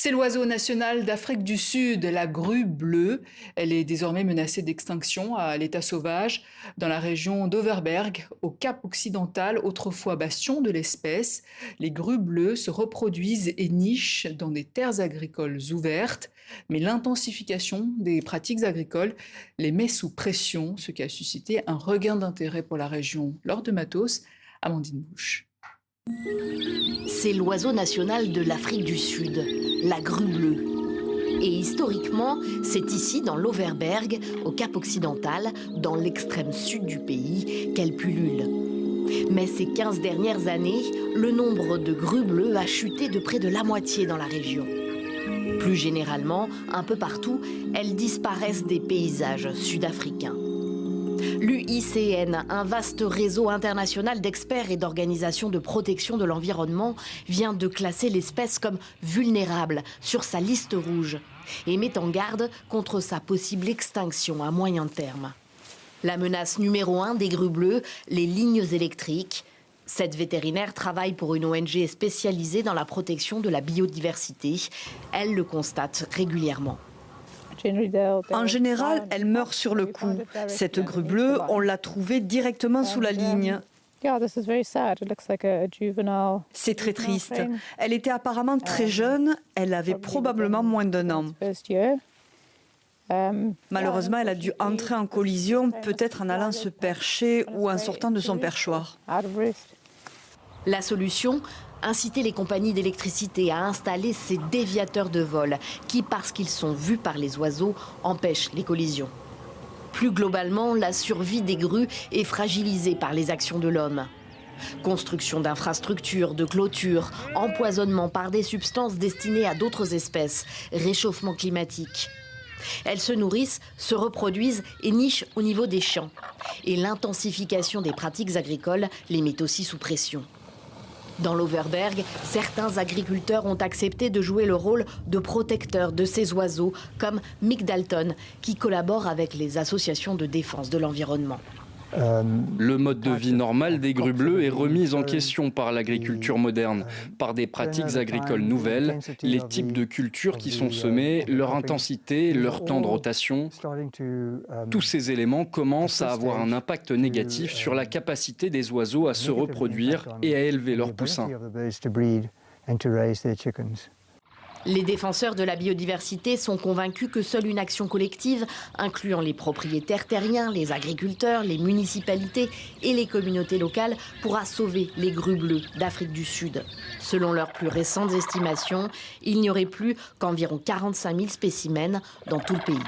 C'est l'oiseau national d'Afrique du Sud, la grue bleue. Elle est désormais menacée d'extinction à l'état sauvage dans la région d'Overberg, au Cap occidental, autrefois bastion de l'espèce. Les grues bleues se reproduisent et nichent dans des terres agricoles ouvertes, mais l'intensification des pratiques agricoles les met sous pression, ce qui a suscité un regain d'intérêt pour la région. Lors de Matos, Amandine Bouche. C'est l'oiseau national de l'Afrique du Sud, la grue bleue. Et historiquement, c'est ici, dans l'Overberg, au Cap occidental, dans l'extrême sud du pays, qu'elle pullule. Mais ces 15 dernières années, le nombre de grues bleues a chuté de près de la moitié dans la région. Plus généralement, un peu partout, elles disparaissent des paysages sud-africains. L'UICN, un vaste réseau international d'experts et d'organisations de protection de l'environnement, vient de classer l'espèce comme vulnérable sur sa liste rouge et met en garde contre sa possible extinction à moyen terme. La menace numéro 1 des grues bleues, les lignes électriques. Cette vétérinaire travaille pour une ONG spécialisée dans la protection de la biodiversité. Elle le constate régulièrement. En général, elle meurt sur le coup. Cette grue bleue, on l'a trouvée directement sous la ligne. C'est très triste. Elle était apparemment très jeune, elle avait probablement moins d'1 an. Malheureusement, elle a dû entrer en collision, peut-être en allant se percher ou en sortant de son perchoir. La solution ? Inciter les compagnies d'électricité à installer ces déviateurs de vol qui, parce qu'ils sont vus par les oiseaux, empêchent les collisions. Plus globalement, la survie des grues est fragilisée par les actions de l'homme. Construction d'infrastructures, de clôtures, empoisonnement par des substances destinées à d'autres espèces, réchauffement climatique. Elles se nourrissent, se reproduisent et nichent au niveau des champs. Et l'intensification des pratiques agricoles les met aussi sous pression. Dans l'Overberg, certains agriculteurs ont accepté de jouer le rôle de protecteurs de ces oiseaux, comme Mick Dalton, qui collabore avec les associations de défense de l'environnement. Le mode de vie normal des grues bleues est remis en question par l'agriculture moderne, par des pratiques agricoles nouvelles, les types de cultures qui sont semées, leur intensité, leur temps de rotation. Tous ces éléments commencent à avoir un impact négatif sur la capacité des oiseaux à se reproduire et à élever leurs poussins. Les défenseurs de la biodiversité sont convaincus que seule une action collective, incluant les propriétaires terriens, les agriculteurs, les municipalités et les communautés locales, pourra sauver les grues bleues d'Afrique du Sud. Selon leurs plus récentes estimations, il n'y aurait plus qu'environ 45 000 spécimens dans tout le pays.